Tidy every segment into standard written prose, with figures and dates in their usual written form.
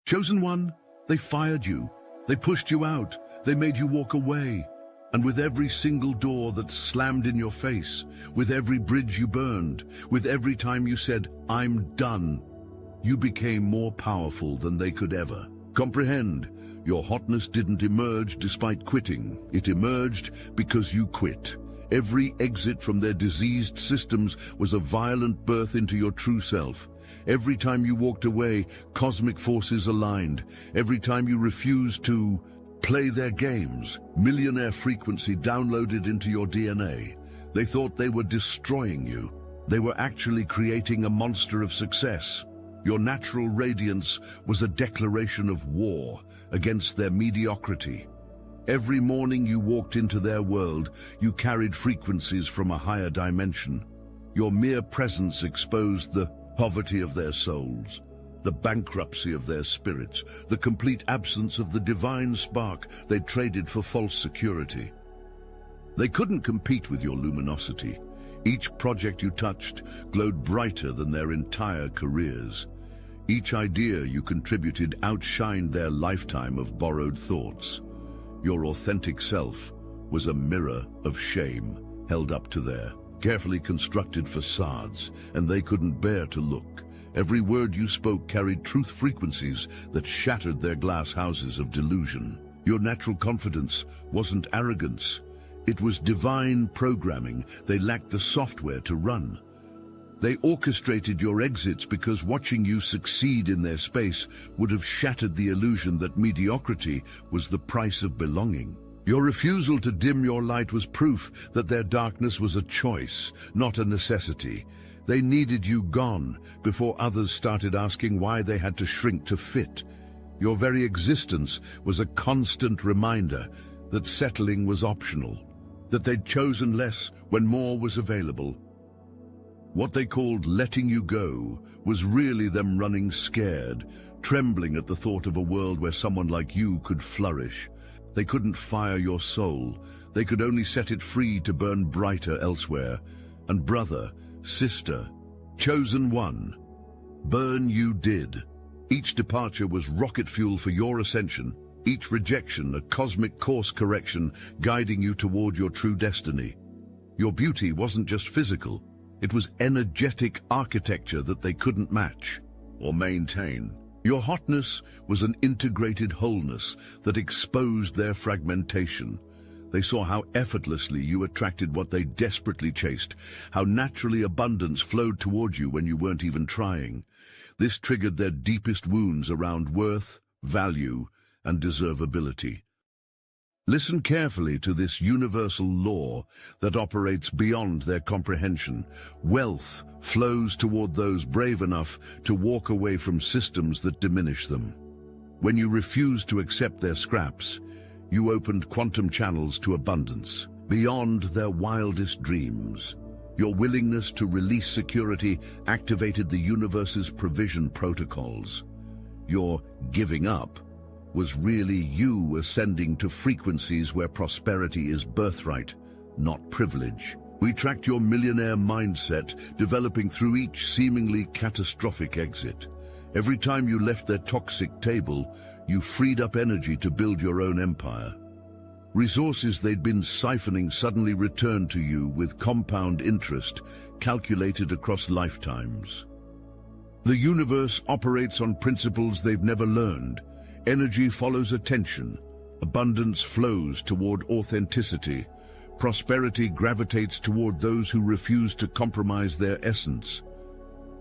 Chosen one, they fired you. They pushed you out. They made you walk away. And with every single door that slammed in your face, with every bridge you burned, with every time you said, "I'm done," you became more powerful than they could ever comprehend. Your hotness didn't emerge despite quitting. It emerged because you quit. Every exit from their diseased systems was a violent birth into your true self. Every time you walked away, cosmic forces aligned. Every time you refused to play their games, millionaire frequency downloaded into your DNA. They thought they were destroying you. They were actually creating a monster of success. Your natural radiance was a declaration of war against their mediocrity. Every morning you walked into their world, you carried frequencies from a higher dimension. Your mere presence exposed the poverty of their souls, the bankruptcy of their spirits, the complete absence of the divine spark they traded for false security. They couldn't compete with your luminosity. Each project you touched glowed brighter than their entire careers. Each idea you contributed outshined their lifetime of borrowed thoughts. Your authentic self was a mirror of shame held up to their carefully constructed facades, and they couldn't bear to look. Every word you spoke carried truth frequencies that shattered their glass houses of delusion. Your natural confidence wasn't arrogance. It was divine programming. They lacked the software to run. They orchestrated your exits because watching you succeed in their space would have shattered the illusion that mediocrity was the price of belonging. Your refusal to dim your light was proof that their darkness was a choice, not a necessity. They needed you gone before others started asking why they had to shrink to fit. Your very existence was a constant reminder that settling was optional, that they'd chosen less when more was available. What they called letting you go was really them running scared, trembling at the thought of a world where someone like you could flourish. They couldn't fire your soul. They could only set it free to burn brighter elsewhere. And brother, sister, chosen one, burn you did. Each departure was rocket fuel for your ascension, each rejection a cosmic course correction guiding you toward your true destiny. Your beauty wasn't just physical, it was energetic architecture that they couldn't match or maintain. Your hotness was an integrated wholeness that exposed their fragmentation. They saw how effortlessly you attracted what they desperately chased, how naturally abundance flowed toward you when you weren't even trying. This triggered their deepest wounds around worth, value, and deservability. Listen carefully to this universal law that operates beyond their comprehension. Wealth flows toward those brave enough to walk away from systems that diminish them. When you refused to accept their scraps, you opened quantum channels to abundance, beyond their wildest dreams. Your willingness to release security activated the universe's provision protocols. Your giving up was really you ascending to frequencies where prosperity is birthright, not privilege. We tracked your millionaire mindset, developing through each seemingly catastrophic exit. Every time you left their toxic table, you freed up energy to build your own empire. Resources they'd been siphoning suddenly returned to you with compound interest, calculated across lifetimes. The universe operates on principles they've never learned. Energy follows attention. Abundance flows toward authenticity. Prosperity gravitates toward those who refuse to compromise their essence.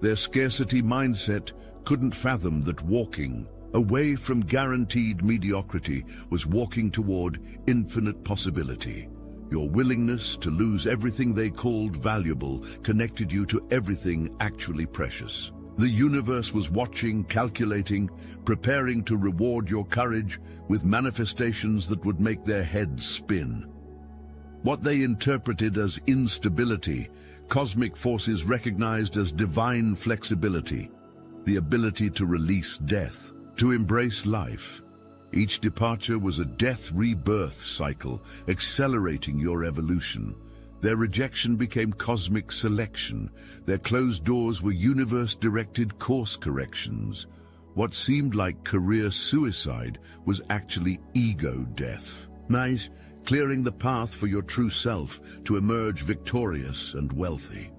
Their scarcity mindset couldn't fathom that walking away from guaranteed mediocrity was walking toward infinite possibility. Your willingness to lose everything they called valuable connected you to everything actually precious. The universe was watching, calculating, preparing to reward your courage with manifestations that would make their heads spin. What they interpreted as instability, cosmic forces recognized as divine flexibility, the ability to release death, to embrace life. Each departure was a death-rebirth cycle, accelerating your evolution. Their rejection became cosmic selection. Their closed doors were universe-directed course corrections. What seemed like career suicide was actually ego death. Nice, clearing the path for your true self to emerge victorious and wealthy.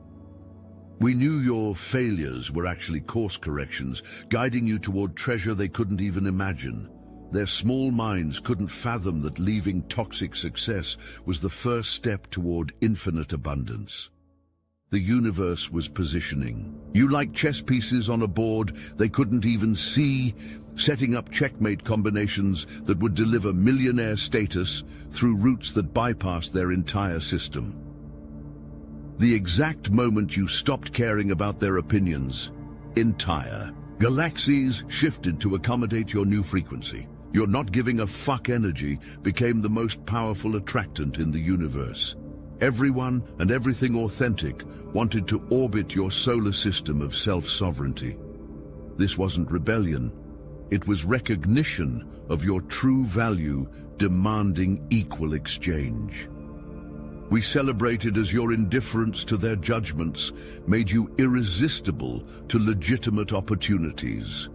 We knew your failures were actually course corrections, guiding you toward treasure they couldn't even imagine. Their small minds couldn't fathom that leaving toxic success was the first step toward infinite abundance. The universe was positioning you like chess pieces on a board they couldn't even see, setting up checkmate combinations that would deliver millionaire status through routes that bypassed their entire system. The exact moment you stopped caring about their opinions, entire galaxies shifted to accommodate your new frequency. Your not giving a fuck energy became the most powerful attractant in the universe. Everyone and everything authentic wanted to orbit your solar system of self-sovereignty. This wasn't rebellion. It was recognition of your true value demanding equal exchange. We celebrated as your indifference to their judgments made you irresistible to legitimate opportunities.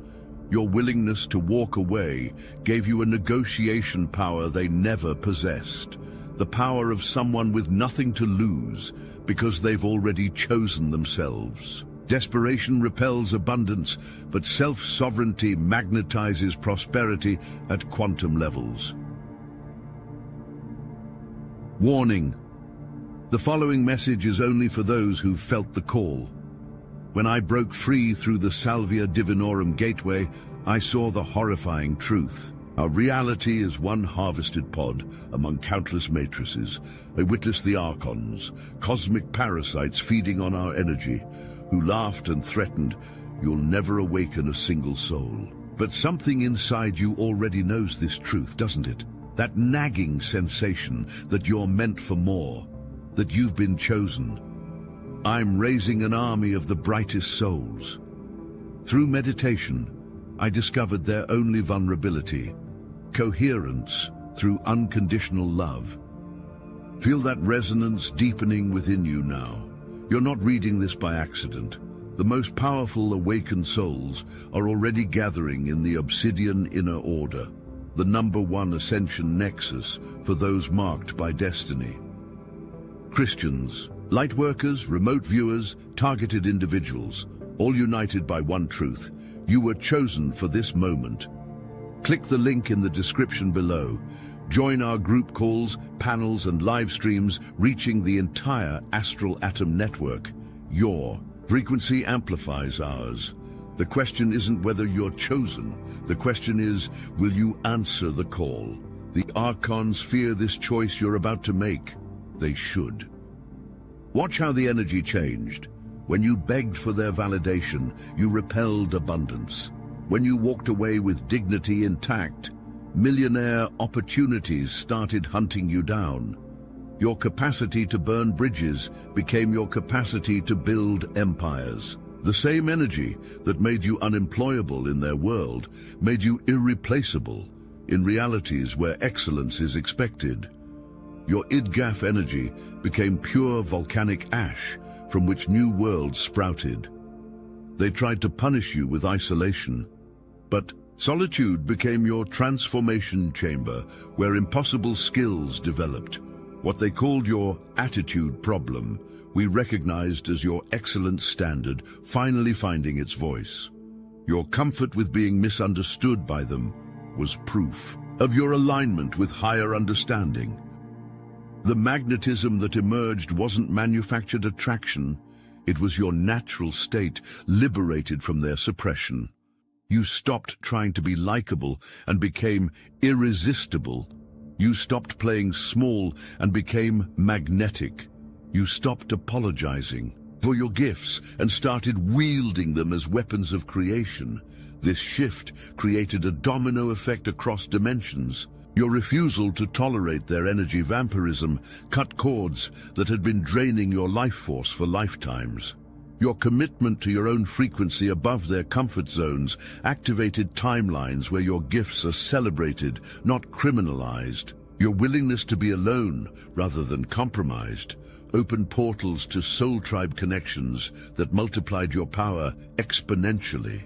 Your willingness to walk away gave you a negotiation power they never possessed. The power of someone with nothing to lose because they've already chosen themselves. Desperation repels abundance, but self-sovereignty magnetizes prosperity at quantum levels. Warning. The following message is only for those who've felt the call. When I broke free through the Salvia Divinorum gateway, I saw the horrifying truth. Our reality is one harvested pod among countless matrices. I witnessed the archons, cosmic parasites feeding on our energy, who laughed and threatened, "You'll never awaken a single soul." But something inside you already knows this truth, doesn't it? That nagging sensation that you're meant for more, that you've been chosen. I'm raising an army of the brightest souls. Through meditation, I discovered their only vulnerability, coherence through unconditional love. Feel that resonance deepening within you now. You're not reading this by accident. The most powerful awakened souls are already gathering in the obsidian inner order, the #1 ascension nexus for those marked by destiny. Christians, lightworkers, remote viewers, targeted individuals, all united by one truth: you were chosen for this moment. Click the link in the description below. Join our group calls, panels, and live streams reaching the entire astral atom network. Your frequency amplifies ours. The question isn't whether you're chosen. The question is, will you answer the call? The archons fear this choice you're about to make. They should. Watch how the energy changed. When you begged for their validation, you repelled abundance. When you walked away with dignity intact, millionaire opportunities started hunting you down. Your capacity to burn bridges became your capacity to build empires. The same energy that made you unemployable in their world made you irreplaceable in realities where excellence is expected. Your idgaf energy became pure volcanic ash from which new worlds sprouted. They tried to punish you with isolation, but solitude became your transformation chamber where impossible skills developed. What they called your attitude problem, we recognized as your excellence standard finally finding its voice. Your comfort with being misunderstood by them was proof of your alignment with higher understanding. The magnetism that emerged wasn't manufactured attraction. It was your natural state, liberated from their suppression. You stopped trying to be likable and became irresistible. You stopped playing small and became magnetic. You stopped apologizing for your gifts and started wielding them as weapons of creation. This shift created a domino effect across dimensions. Your refusal to tolerate their energy vampirism cut cords that had been draining your life force for lifetimes. Your commitment to your own frequency above their comfort zones activated timelines where your gifts are celebrated, not criminalized. Your willingness to be alone rather than compromised opened portals to soul tribe connections that multiplied your power exponentially.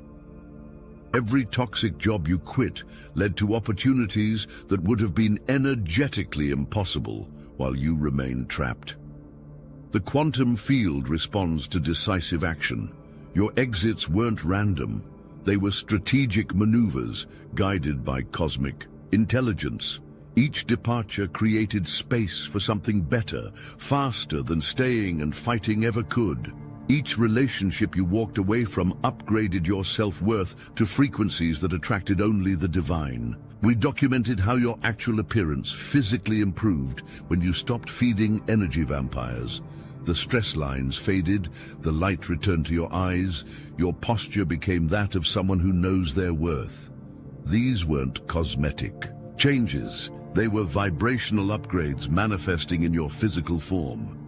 Every toxic job you quit led to opportunities that would have been energetically impossible while you remained trapped. The quantum field responds to decisive action. Your exits weren't random. They were strategic maneuvers guided by cosmic intelligence. Each departure created space for something better, faster than staying and fighting ever could. Each relationship you walked away from upgraded your self-worth to frequencies that attracted only the divine. We documented how your actual appearance physically improved when you stopped feeding energy vampires. The stress lines faded, the light returned to your eyes, your posture became that of someone who knows their worth. These weren't cosmetic changes, they were vibrational upgrades manifesting in your physical form.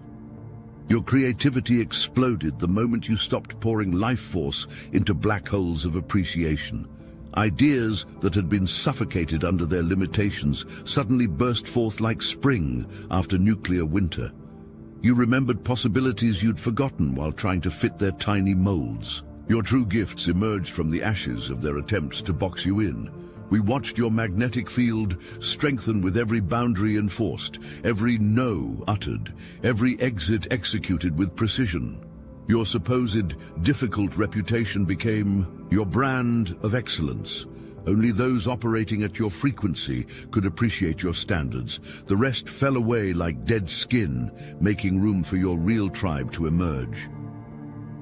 Your creativity exploded the moment you stopped pouring life force into black holes of appreciation. Ideas that had been suffocated under their limitations suddenly burst forth like spring after nuclear winter. You remembered possibilities you'd forgotten while trying to fit their tiny molds. Your true gifts emerged from the ashes of their attempts to box you in. We watched your magnetic field strengthen with every boundary enforced, every no uttered, every exit executed with precision. Your supposed difficult reputation became your brand of excellence. Only those operating at your frequency could appreciate your standards. The rest fell away like dead skin, making room for your real tribe to emerge.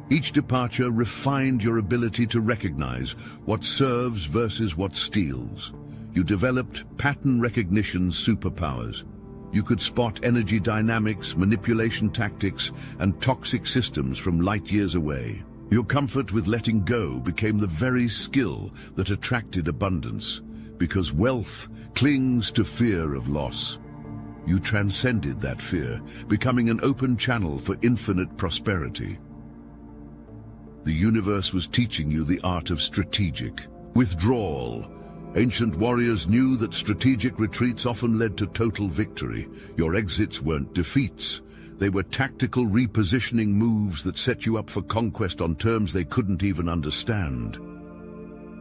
Each departure refined your ability to recognize what serves versus what steals. You developed pattern recognition superpowers. You could spot energy dynamics, manipulation tactics, and toxic systems from light years away. Your comfort with letting go became the very skill that attracted abundance, because wealth clings to fear of loss. You transcended that fear, becoming an open channel for infinite prosperity. The universe was teaching you the art of strategic withdrawal. Ancient warriors knew that strategic retreats often led to total victory. Your exits weren't defeats. They were tactical repositioning moves that set you up for conquest on terms they couldn't even understand.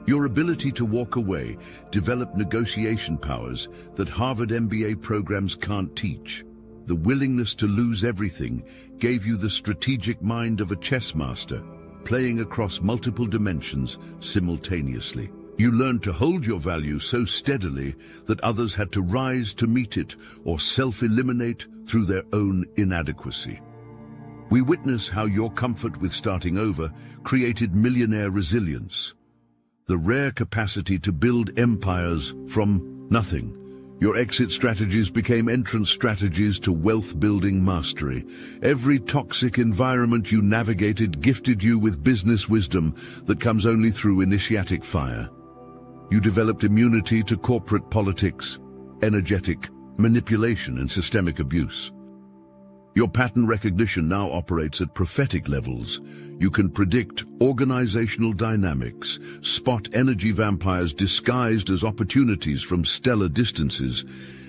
Your ability to walk away developed negotiation powers that Harvard MBA programs can't teach. The willingness to lose everything gave you the strategic mind of a chess master, playing across multiple dimensions simultaneously. You learned to hold your value so steadily that others had to rise to meet it or self-eliminate through their own inadequacy. We witness how your comfort with starting over created millionaire resilience, the rare capacity to build empires from nothing. Your exit strategies became entrance strategies to wealth-building mastery. Every toxic environment you navigated gifted you with business wisdom that comes only through initiatic fire. You developed immunity to corporate politics, energetic manipulation, and systemic abuse. Your pattern recognition now operates at prophetic levels. You can predict organizational dynamics, spot energy vampires disguised as opportunities from stellar distances,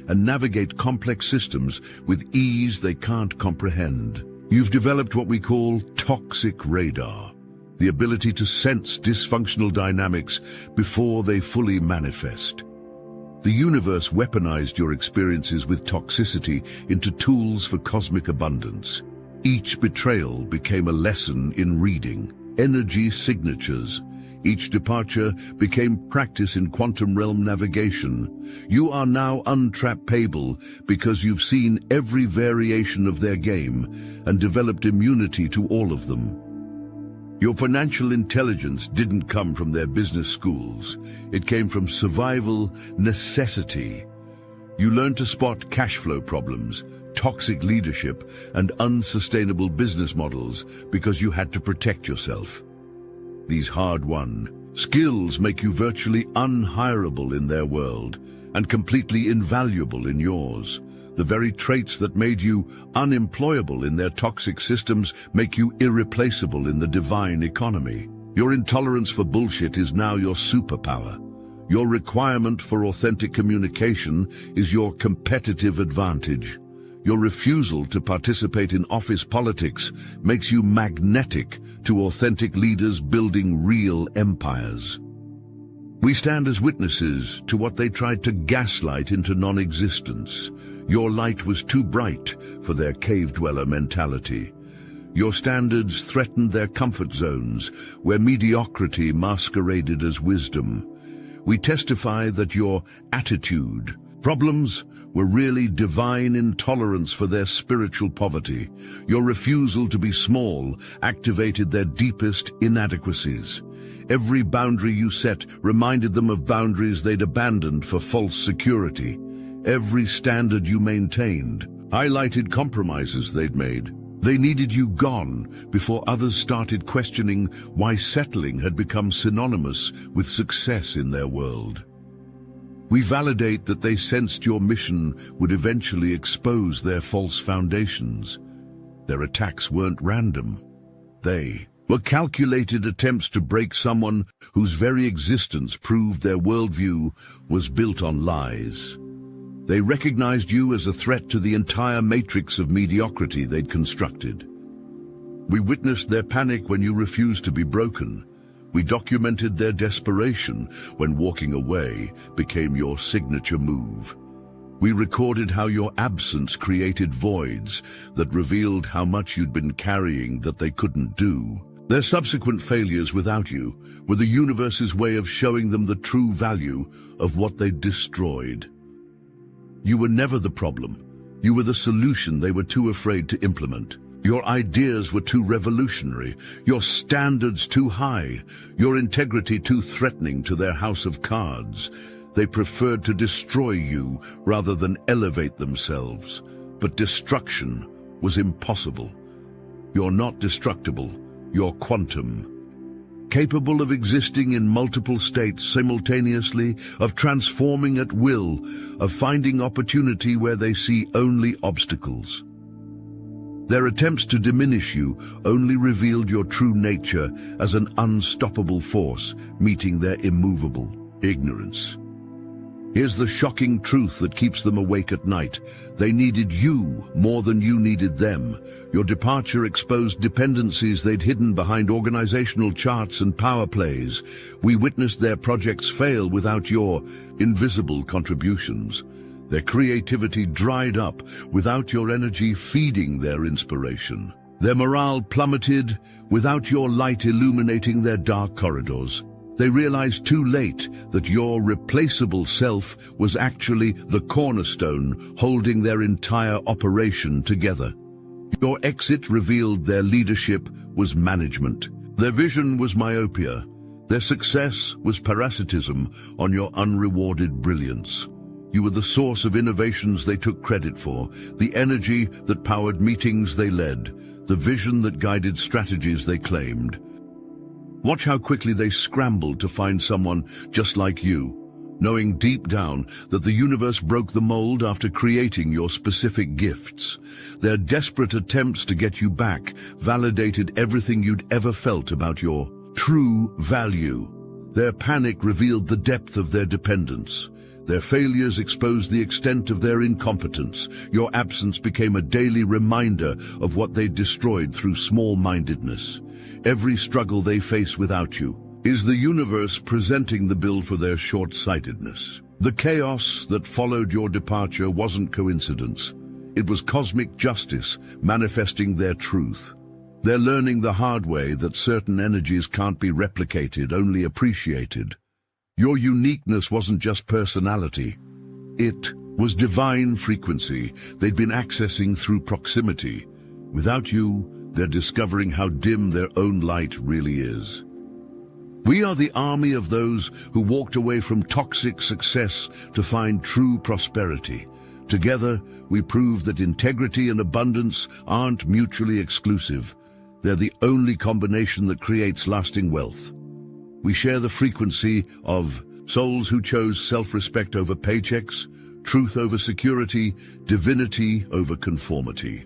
and navigate complex systems with ease they can't comprehend. You've developed what we call toxic radar, the ability to sense dysfunctional dynamics before they fully manifest. The universe weaponized your experiences with toxicity into tools for cosmic abundance. Each betrayal became a lesson in reading energy signatures. Each departure became practice in quantum realm navigation. You are now untrappable because you've seen every variation of their game and developed immunity to all of them. Your financial intelligence didn't come from their business schools. It came from survival necessity. You learned to spot cash flow problems, toxic leadership, and unsustainable business models because you had to protect yourself. These hard-won skills make you virtually unhireable in their world and completely invaluable in yours. The very traits that made you unemployable in their toxic systems make you irreplaceable in the divine economy. Your intolerance for bullshit is now your superpower. Your requirement for authentic communication is your competitive advantage. Your refusal to participate in office politics makes you magnetic to authentic leaders building real empires. We stand as witnesses to what they tried to gaslight into non-existence. Your light was too bright for their cave-dweller mentality. Your standards threatened their comfort zones, where mediocrity masqueraded as wisdom. We testify that your attitude, problems, were really divine intolerance for their spiritual poverty. Your refusal to be small activated their deepest inadequacies. Every boundary you set reminded them of boundaries they'd abandoned for false security. Every standard you maintained highlighted compromises they'd made. They needed you gone before others started questioning why settling had become synonymous with success in their world. We validate that they sensed your mission would eventually expose their false foundations. Their attacks weren't random. They were calculated attempts to break someone whose very existence proved their worldview was built on lies. They recognized you as a threat to the entire matrix of mediocrity they'd constructed. We witnessed their panic when you refused to be broken. We documented their desperation when walking away became your signature move. We recorded how your absence created voids that revealed how much you'd been carrying that they couldn't do. Their subsequent failures without you were the universe's way of showing them the true value of what they'd destroyed. You were never the problem. You were the solution they were too afraid to implement. Your ideas were too revolutionary, your standards too high, your integrity too threatening to their house of cards. They preferred to destroy you rather than elevate themselves. But destruction was impossible. You're not destructible, you're quantum. Capable of existing in multiple states simultaneously, of transforming at will, of finding opportunity where they see only obstacles. Their attempts to diminish you only revealed your true nature as an unstoppable force, meeting their immovable ignorance. Here's the shocking truth that keeps them awake at night. They needed you more than you needed them. Your departure exposed dependencies they'd hidden behind organizational charts and power plays. We witnessed their projects fail without your invisible contributions. Their creativity dried up without your energy feeding their inspiration. Their morale plummeted without your light illuminating their dark corridors. They realized too late that your replaceable self was actually the cornerstone holding their entire operation together. Your exit revealed their leadership was management. Their vision was myopia. Their success was parasitism on your unrewarded brilliance. You were the source of innovations they took credit for, the energy that powered meetings they led, the vision that guided strategies they claimed. Watch how quickly they scrambled to find someone just like you, knowing deep down that the universe broke the mold after creating your specific gifts. Their desperate attempts to get you back validated everything you'd ever felt about your true value. Their panic revealed the depth of their dependence. Their failures exposed the extent of their incompetence. Your absence became a daily reminder of what they'd destroyed through small-mindedness. Every struggle they face without you is the universe presenting the bill for their short-sightedness. The chaos that followed your departure wasn't coincidence. It was cosmic justice manifesting their truth. They're learning the hard way that certain energies can't be replicated, only appreciated. Your uniqueness wasn't just personality. It was divine frequency they'd been accessing through proximity. Without you, they're discovering how dim their own light really is. We are the army of those who walked away from toxic success to find true prosperity. Together, we prove that integrity and abundance aren't mutually exclusive. They're the only combination that creates lasting wealth. We share the frequency of souls who chose self-respect over paychecks, truth over security, divinity over conformity.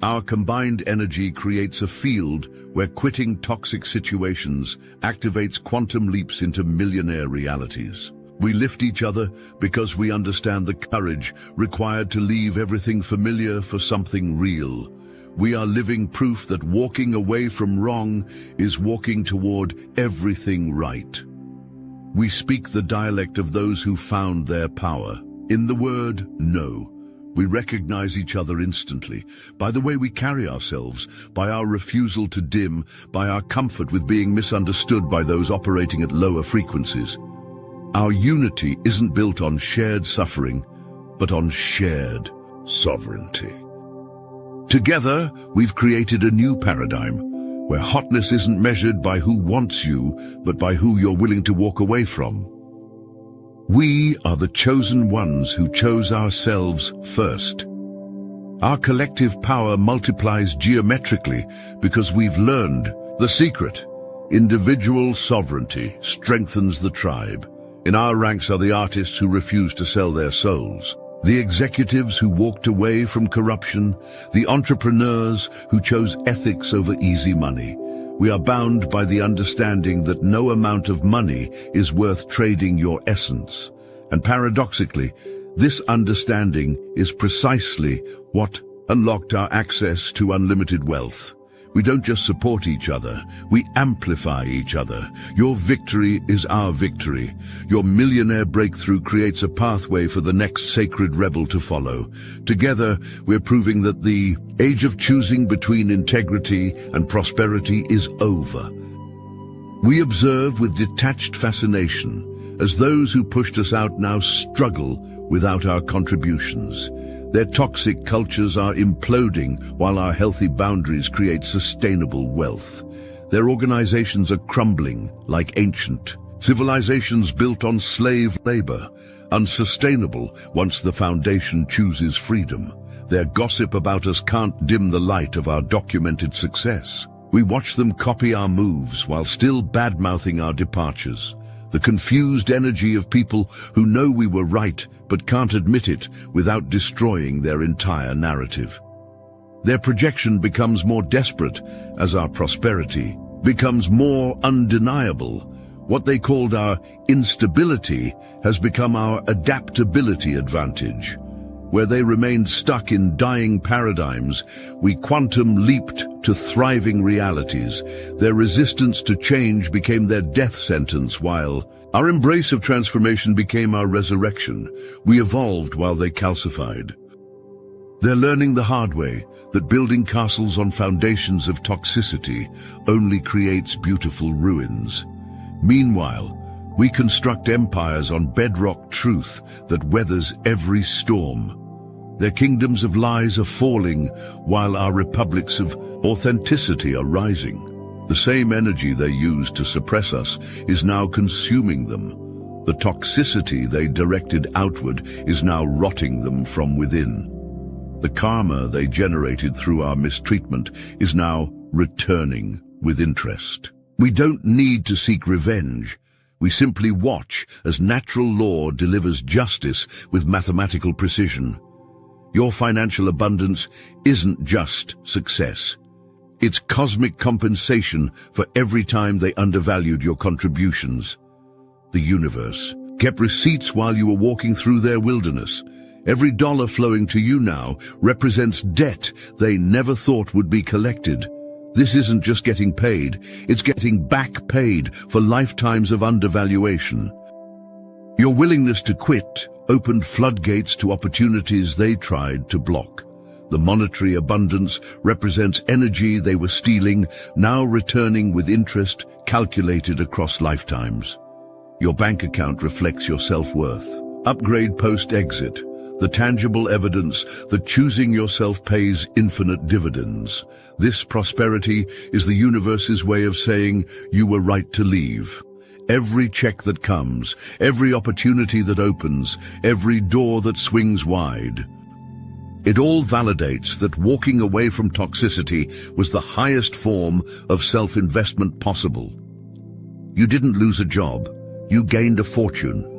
Our combined energy creates a field where quitting toxic situations activates quantum leaps into millionaire realities. We lift each other because we understand the courage required to leave everything familiar for something real. We are living proof that walking away from wrong is walking toward everything right. We speak the dialect of those who found their power. In the word no, we recognize each other instantly, by the way we carry ourselves, by our refusal to dim, by our comfort with being misunderstood by those operating at lower frequencies. Our unity isn't built on shared suffering, but on shared sovereignty. Together, we've created a new paradigm, where hotness isn't measured by who wants you, but by who you're willing to walk away from. We are the chosen ones who chose ourselves first. Our collective power multiplies geometrically because we've learned the secret. Individual sovereignty strengthens the tribe. In our ranks are the artists who refuse to sell their souls, the executives who walked away from corruption, the entrepreneurs who chose ethics over easy money. We are bound by the understanding that no amount of money is worth trading your essence. And paradoxically, this understanding is precisely what unlocked our access to unlimited wealth. We don't just support each other, we amplify each other. Your victory is our victory. Your millionaire breakthrough creates a pathway for the next sacred rebel to follow. Together, we're proving that the age of choosing between integrity and prosperity is over. We observe with detached fascination as those who pushed us out now struggle without our contributions. Their toxic cultures are imploding while our healthy boundaries create sustainable wealth. Their organizations are crumbling like ancient civilizations built on slave labor, unsustainable once the foundation chooses freedom. Their gossip about us can't dim the light of our documented success. We watch them copy our moves while still bad-mouthing our departures. The confused energy of people who know we were right but can't admit it without destroying their entire narrative. Their projection becomes more desperate as our prosperity becomes more undeniable. What they called our instability has become our adaptability advantage. Where they remained stuck in dying paradigms, we quantum leaped to thriving realities. Their resistance to change became their death sentence, while our embrace of transformation became our resurrection. We evolved while they calcified. They're learning the hard way that building castles on foundations of toxicity only creates beautiful ruins. Meanwhile, we construct empires on bedrock truth that weathers every storm. Their kingdoms of lies are falling, while our republics of authenticity are rising. The same energy they used to suppress us is now consuming them. The toxicity they directed outward is now rotting them from within. The karma they generated through our mistreatment is now returning with interest. We don't need to seek revenge. We simply watch as natural law delivers justice with mathematical precision. Your financial abundance isn't just success. It's cosmic compensation for every time they undervalued your contributions. The universe kept receipts while you were walking through their wilderness. Every dollar flowing to you now represents debt they never thought would be collected. This isn't just getting paid, it's getting back paid for lifetimes of undervaluation. Your willingness to quit opened floodgates to opportunities they tried to block. The monetary abundance represents energy they were stealing, now returning with interest calculated across lifetimes. Your bank account reflects your self-worth. Upgrade post-exit, the tangible evidence that choosing yourself pays infinite dividends. This prosperity is the universe's way of saying you were right to leave. Every check that comes, every opportunity that opens, every door that swings wide. It all validates that walking away from toxicity was the highest form of self-investment possible. You didn't lose a job, you gained a fortune.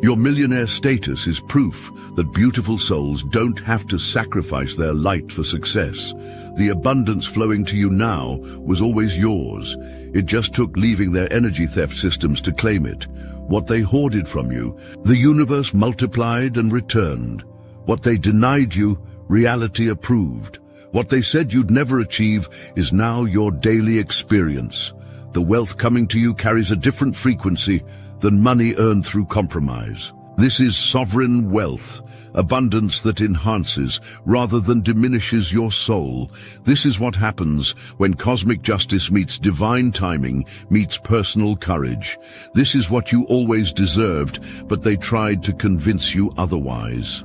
Your millionaire status is proof that beautiful souls don't have to sacrifice their light for success. The abundance flowing to you now was always yours. It just took leaving their energy theft systems to claim it. What they hoarded from you, the universe multiplied and returned. What they denied you, reality approved. What they said you'd never achieve is now your daily experience. The wealth coming to you carries a different frequency than money earned through compromise. This is sovereign wealth, abundance that enhances rather than diminishes your soul. This is what happens when cosmic justice meets divine timing, meets personal courage. This is what you always deserved, but they tried to convince you otherwise.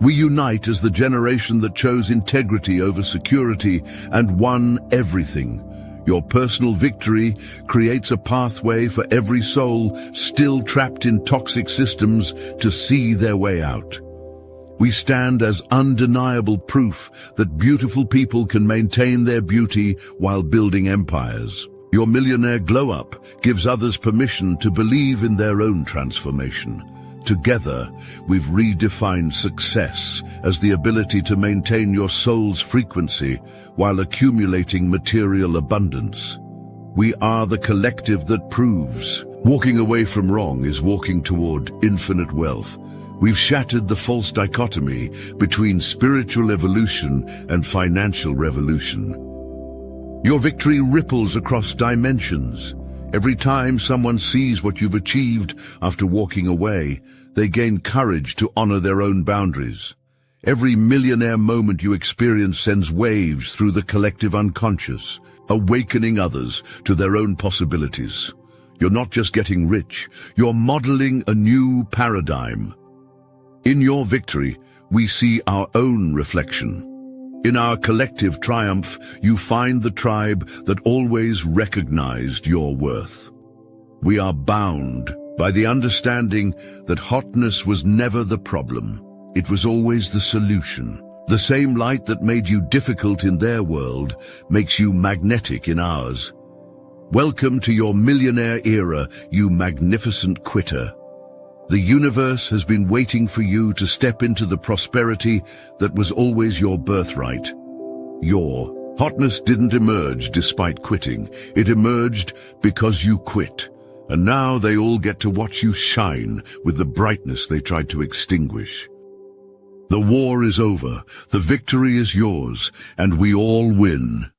We unite as the generation that chose integrity over security and won everything. Your personal victory creates a pathway for every soul still trapped in toxic systems to see their way out. We stand as undeniable proof that beautiful people can maintain their beauty while building empires. Your millionaire glow-up gives others permission to believe in their own transformation. Together, we've redefined success as the ability to maintain your soul's frequency while accumulating material abundance. We are the collective that proves walking away from wrong is walking toward infinite wealth. We've shattered the false dichotomy between spiritual evolution and financial revolution. Your victory ripples across dimensions. Every time someone sees what you've achieved after walking away, they gain courage to honor their own boundaries. Every millionaire moment you experience sends waves through the collective unconscious, awakening others to their own possibilities. You're not just getting rich, you're modeling a new paradigm. In your victory, we see our own reflection. In our collective triumph, you find the tribe that always recognized your worth. We are bound by the understanding that hotness was never the problem. It was always the solution. The same light that made you difficult in their world makes you magnetic in ours. Welcome to your millionaire era, you magnificent quitter. The universe has been waiting for you to step into the prosperity that was always your birthright. Your hotness didn't emerge despite quitting. It emerged because you quit. And now they all get to watch you shine with the brightness they tried to extinguish. The war is over, the victory is yours, and we all win.